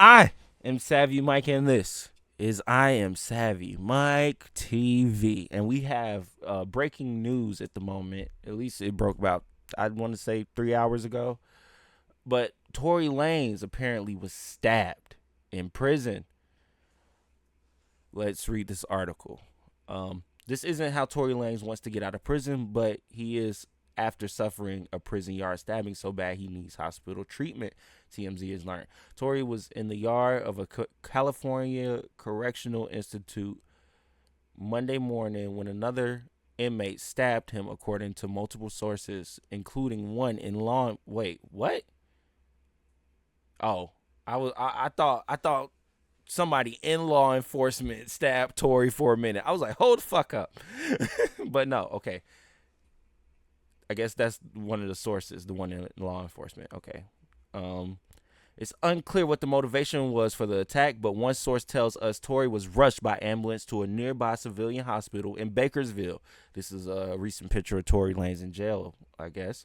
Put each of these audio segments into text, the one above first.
I am Savvy Mike, and this is I Am Savvy Mike TV. And we have breaking news at the moment. At least it broke about, I want to say, 3 hours ago. But Tory Lanez apparently was stabbed in prison. Let's read this article. This isn't how Tory Lanez wants to get out of prison, but he is after suffering a prison yard stabbing so bad he needs hospital treatment, TMZ has learned. Tory was in the yard of a California Correctional Institute Monday morning when another inmate stabbed him, according to multiple sources, including one in law. Wait, what? Oh, I thought somebody in law enforcement stabbed Tory for a minute. I was like, hold the fuck up. But no, okay. I guess that's one of the sources, the one in law enforcement. Okay. Um, it's unclear what the motivation was for the attack, but one source tells us Tory was rushed by ambulance to a nearby civilian hospital in Bakersville. This is a recent picture of Tory Lanez in jail, I guess.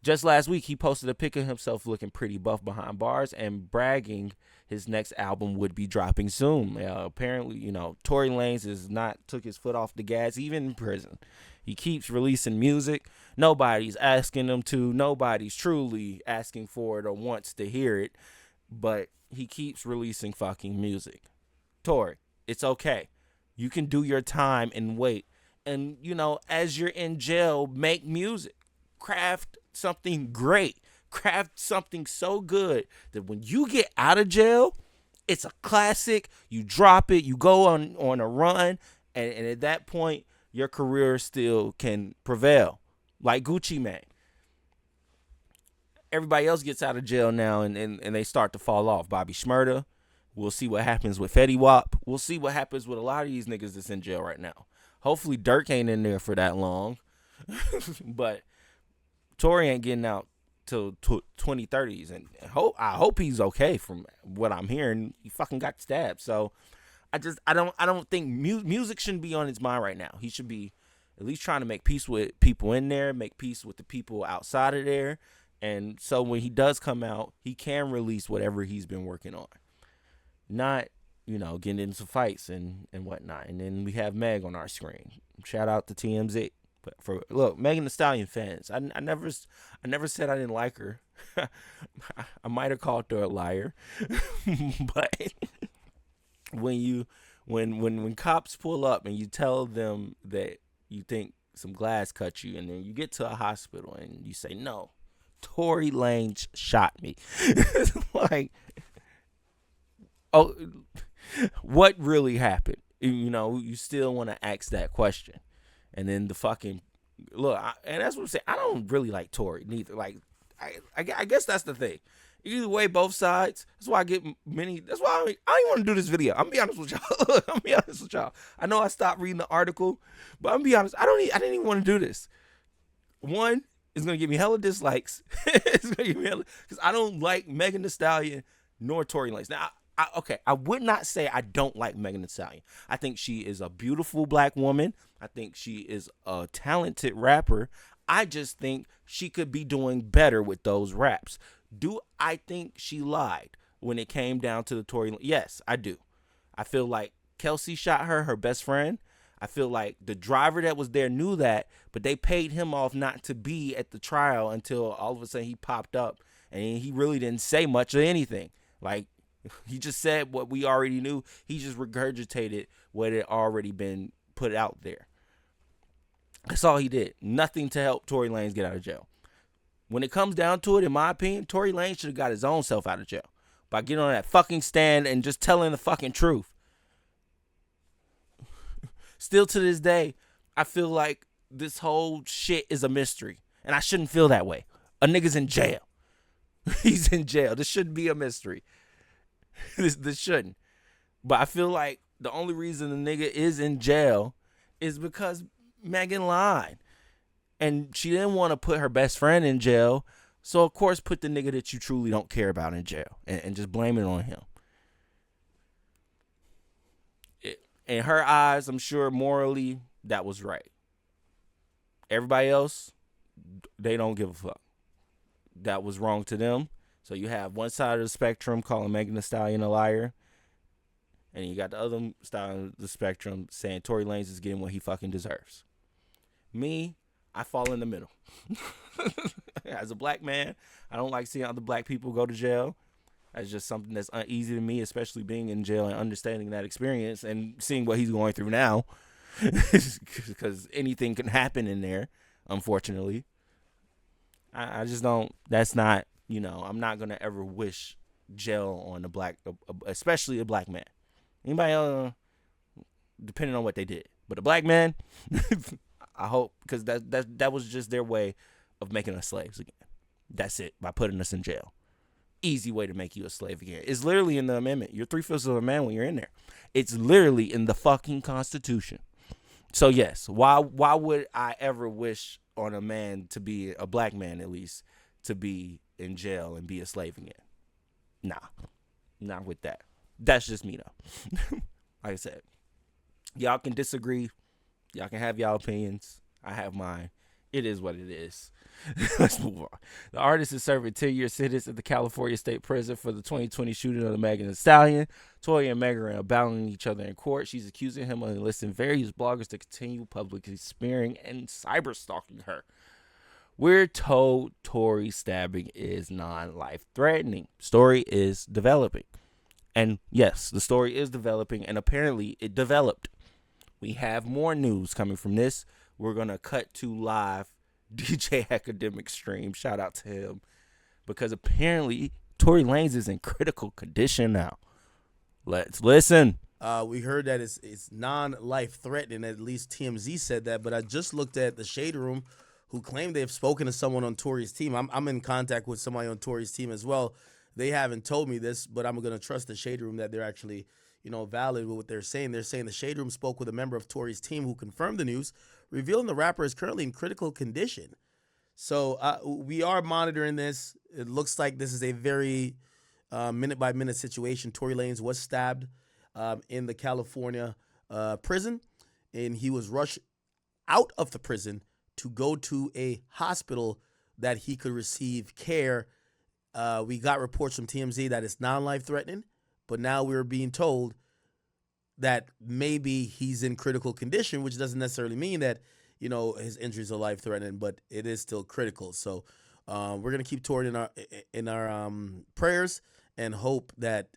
Just last week, he posted a pic of himself looking pretty buff behind bars and bragging his next album would be dropping soon. Apparently, Tory Lanez is not took his foot off the gas even in prison. He keeps releasing music. Nobody's asking him to. Nobody's truly asking for it or wants to hear it. But he keeps releasing fucking music. Tory, it's okay. You can do your time and wait. And, as you're in jail, make music. Craft something great. Craft something so good that when you get out of jail, it's a classic. You drop it, you go on a run, and at that point, your career still can prevail. Like Gucci Mane. Everybody else gets out of jail now and they start to fall off. Bobby Shmurda. We'll see what happens with Fetty Wap. We'll see what happens with a lot of these niggas that's in jail right now. Hopefully Dirk ain't in there for that long. But Tory ain't getting out till 2030s, and I hope he's okay. From what I'm hearing, he fucking got stabbed. So I don't think music shouldn't be on his mind right now. He should be at least trying to make peace with people in there, make peace with the people outside of there, and so when he does come out, he can release whatever he's been working on, not getting into fights and whatnot. And then we have Meg on our screen. Shout out to TMZ. But look, Megan Thee Stallion fans, I never said I didn't like her. I might have called her a liar, but when cops pull up and you tell them that you think some glass cut you, and then you get to a hospital and you say no, Tory Lanez shot me, like, oh, what really happened? You still want to ask that question. And then the fucking look, and that's what I'm saying. I don't really like Tory neither. Like, I guess that's the thing. Either way, both sides. That's why I get many. That's why I don't even want to do this video. I'm gonna be honest with y'all. I'm gonna be honest with y'all. I know I stopped reading the article, but I'm gonna be honest. I didn't even want to do this. One, it's gonna give me hella dislikes. It's gonna give me hella because I don't like Megan Thee Stallion nor Tory Lanez. Now, okay, I would not say I don't like Megan Thee Stallion. I think she is a beautiful black woman. I think she is a talented rapper. I just think she could be doing better with those raps. Do I think she lied when it came down to the Tory? Yes, I do. I feel like Kelsey shot her best friend. I feel like the driver that was there knew that, but they paid him off not to be at the trial until all of a sudden he popped up, and he really didn't say much of anything. Like, he just said what we already knew. He just regurgitated what had already been put out there. That's all he did. Nothing to help Tory Lanez get out of jail. When it comes down to it, in my opinion, Tory Lanez should have got his own self out of jail by getting on that fucking stand and just telling the fucking truth. Still to this day, I feel like this whole shit is a mystery, and I shouldn't feel that way. A nigga's in jail. He's in jail. This shouldn't be a mystery. This shouldn't. But I feel like the only reason the nigga is in jail is because Megan lied. And she didn't want to put her best friend in jail. So, of course, put the nigga that you truly don't care about in jail and just blame it on him. In her eyes, I'm sure morally, that was right. Everybody else, they don't give a fuck. That was wrong to them. So you have one side of the spectrum calling Megan Thee Stallion a liar, and you got the other side of the spectrum saying Tory Lanez is getting what he fucking deserves. Me, I fall in the middle. As a black man, I don't like seeing other black people go to jail. That's just something that's uneasy to me, especially being in jail and understanding that experience and seeing what he's going through now. Because anything can happen in there, unfortunately. I just don't, that's not, I'm not going to ever wish jail on a black, especially a black man. Anybody, depending on what they did. But a black man, I hope, because that was just their way of making us slaves again. That's it, by putting us in jail. Easy way to make you a slave again. It's literally in the amendment. You're 3/5 of a man when you're in there. It's literally in the fucking Constitution. So yes, why would I ever wish on a man to be, a black man at least, to be in jail and be a slave again? Nah, not with that. That's just me though. Like I said, y'all can disagree. Y'all can have y'all opinions. I have mine. It is what it is. Let's move on. The artist is serving 10-year sentence at the California State Prison for the 2020 shooting of the Megan Thee Stallion. Tory and Megan are battling each other in court. She's accusing him of enlisting various bloggers to continue publicly smearing and cyber-stalking her. We're told Tory stabbing is non-life threatening. Story is developing. And yes, the story is developing, and apparently it developed. We have more news coming from this. We're going to cut to live DJ Academic stream. Shout out to him. Because apparently Tory Lanez is in critical condition now. Let's listen. We heard that it's non-life threatening. At least TMZ said that. But I just looked at the Shade Room, who claimed they've spoken to someone on Tory's team. I'm in contact with somebody on Tory's team as well. They haven't told me this, but I'm going to trust the Shade Room that they're actually, valid with what they're saying. They're saying the Shade Room spoke with a member of Tory's team who confirmed the news, revealing the rapper is currently in critical condition. So we are monitoring this. It looks like this is a very minute-by-minute situation. Tory Lanez was stabbed in the California prison, and he was rushed out of the prison to go to a hospital that he could receive care. We got reports from TMZ that it's non-life threatening, but now we're being told that maybe he's in critical condition, which doesn't necessarily mean that, his injuries are life threatening, but it is still critical. So we're going to keep Tory in our prayers and hope that,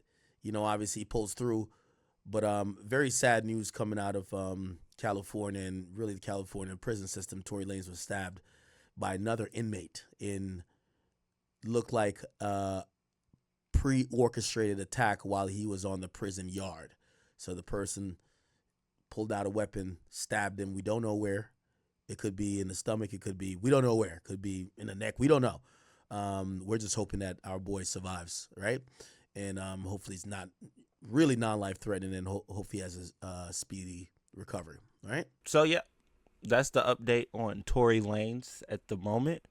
obviously he pulls through. But very sad news coming out of California and really the California prison system. Tory Lanez was stabbed by another inmate in looked like a pre-orchestrated attack while he was on the prison yard. So the person pulled out a weapon, stabbed him. We don't know where. It could be in the stomach. It could be, we don't know where. It could be in the neck. We don't know. We're just hoping that our boy survives, right? And hopefully he's not really non-life threatening, and hopefully he has a speedy recovery, right? So, yeah, that's the update on Tory Lanez at the moment.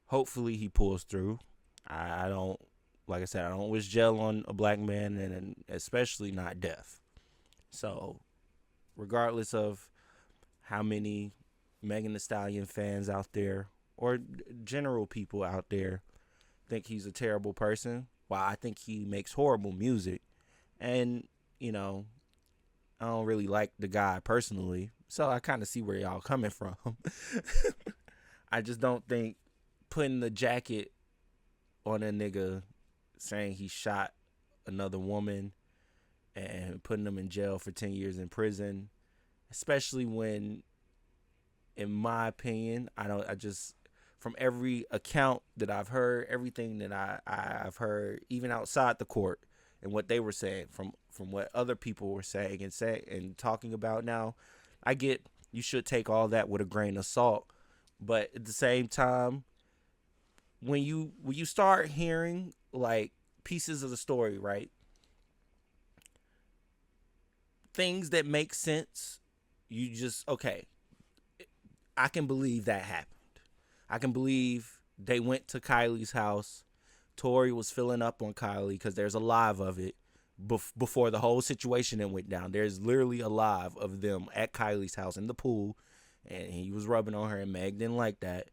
Hopefully he pulls through. I don't wish jail on a black man, and especially not death. So, regardless of how many Megan Thee Stallion fans out there or general people out there think he's a terrible person, while I think he makes horrible music, and, I don't really like the guy personally, so I kind of see where y'all coming from. I just don't think putting the jacket on a nigga saying he shot another woman and putting him in jail for 10 years in prison, especially when, in my opinion, from every account that I've heard, everything that I've heard, even outside the court and what they were saying, from what other people were saying and talking about now, I get you should take all that with a grain of salt. But at the same time, when you start hearing like pieces of the story, right? Things that make sense, you just, okay, I can believe that happened. I can believe they went to Kylie's house. Tory was filling up on Kylie because there's a live of it before the whole situation that went down. There's literally a live of them at Kylie's house in the pool, and he was rubbing on her, and Meg didn't like that.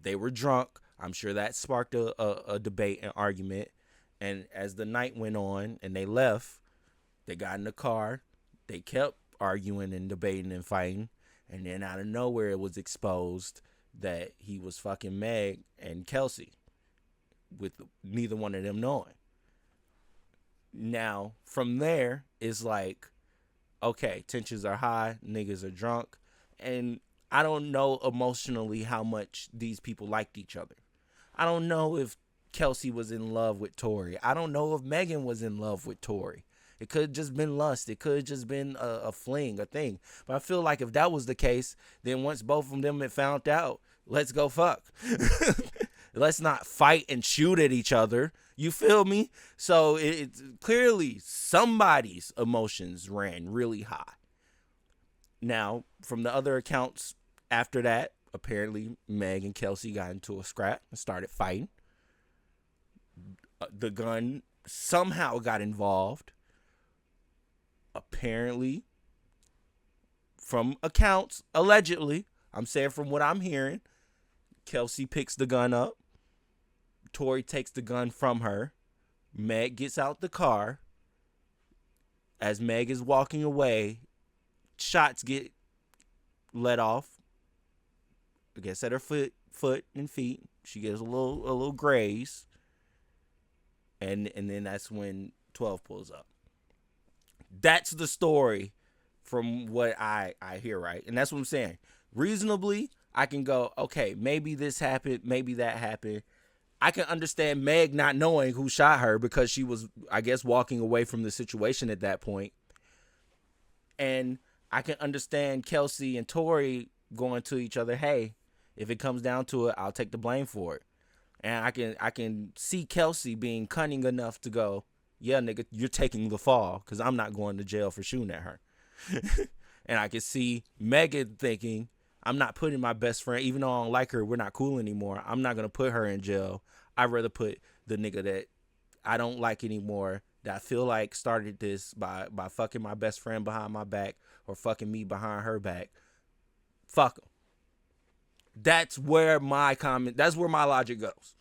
They were drunk. I'm sure that sparked a debate and argument. And as the night went on and they left, they got in the car. They kept arguing and debating and fighting. And then out of nowhere, it was exposed that he was fucking Meg and Kelsey with neither one of them knowing. Now, from there, it's like, okay, tensions are high, niggas are drunk, and I don't know emotionally how much these people liked each other. I don't know if Kelsey was in love with Tory. I don't know if Megan was in love with Tory. It could have just been lust. It could have just been a fling, a thing. But I feel like if that was the case, then once both of them had found out, let's go fuck. Let's not fight and shoot at each other. You feel me? So it's clearly somebody's emotions ran really high. Now, from the other accounts after that, apparently Meg and Kelsey got into a scrap and started fighting. The gun somehow got involved. Apparently, from accounts, allegedly, I'm saying from what I'm hearing, Kelsey picks the gun up. Tory takes the gun from her. Meg gets out the car. As Meg is walking away, shots get let off. I guess at her foot and feet. She gets a little graze. And then that's when 12 pulls up. That's the story from what I hear, right? And that's what I'm saying. Reasonably, I can go, okay, maybe this happened, maybe that happened. I can understand Meg not knowing who shot her because she was, I guess, walking away from the situation at that point. And I can understand Kelsey and Tory going to each other, hey, if it comes down to it, I'll take the blame for it. And I can see Kelsey being cunning enough to go, yeah, nigga, you're taking the fall because I'm not going to jail for shooting at her. And I can see Megan thinking, I'm not putting my best friend, even though I don't like her, we're not cool anymore. I'm not going to put her in jail. I'd rather put the nigga that I don't like anymore, that I feel like started this by fucking my best friend behind my back or fucking me behind her back. Fuck him. That's where my logic goes.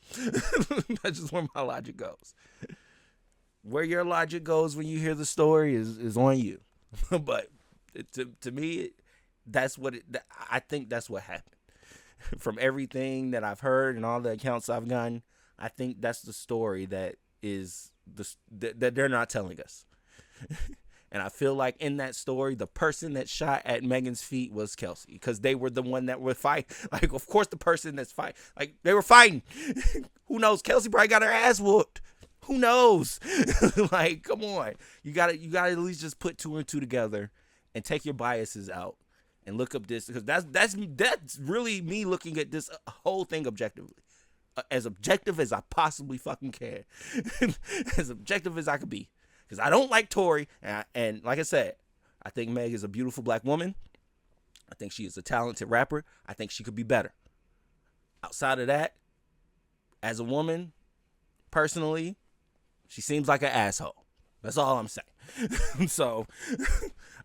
That's just where my logic goes. Where your logic goes when you hear the story is on you. But to me, I think that's what happened. From everything that I've heard and all the accounts I've gotten, I think that's the story that is that they're not telling us. And I feel like in that story, the person that shot at Megan's feet was Kelsey, because they were the one that were fighting. Like, of course, the person that's fighting, like, they were fighting. Who knows? Kelsey probably got her ass whooped. Who knows? Like, come on. You gotta at least just put two and two together and take your biases out and look up this, because that's really me looking at this whole thing objectively. As objective as I possibly fucking can. As objective as I could be. Because I don't like Tory, and like I said, I think Meg is a beautiful black woman. I think she is a talented rapper. I think she could be better. Outside of that, as a woman, personally, she seems like an asshole. That's all I'm saying. So,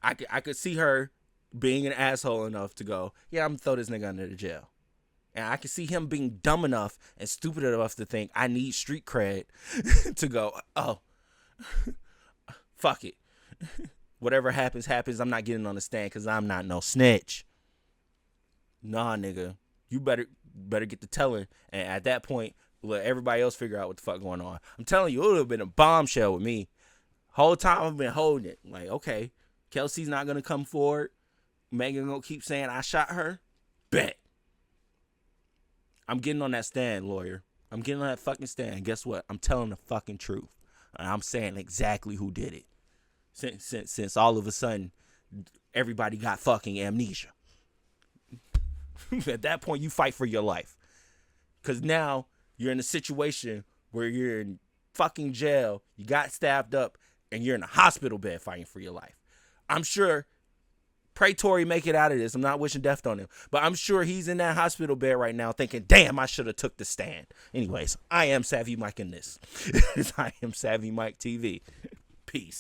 I could see her being an asshole enough to go, yeah, I'm gonna throw this nigga under the jail. And I can see him being dumb enough and stupid enough to think I need street cred to go, oh, fuck it. Whatever happens, happens. I'm not getting on the stand because I'm not no snitch. Nah, nigga. You better get to telling. And at that point, let everybody else figure out what the fuck going on. I'm telling you, it would have been a bombshell with me. Whole time I've been holding it. Like, okay, Kelsey's not going to come forward. Megan going to keep saying I shot her. Bet. I'm getting on that stand, lawyer. I'm getting on that fucking stand. Guess what? I'm telling the fucking truth. And I'm saying exactly who did it. Since all of a sudden everybody got fucking amnesia. At that point, you fight for your life. Because now you're in a situation where you're in fucking jail, you got stabbed up, and you're in a hospital bed fighting for your life. I'm sure, pray Tory make it out of this. I'm not wishing death on him. But I'm sure he's in that hospital bed right now thinking, damn, I should have took the stand. Anyways, I am Savvy Mike in this. I am Savvy Mike TV. Peace.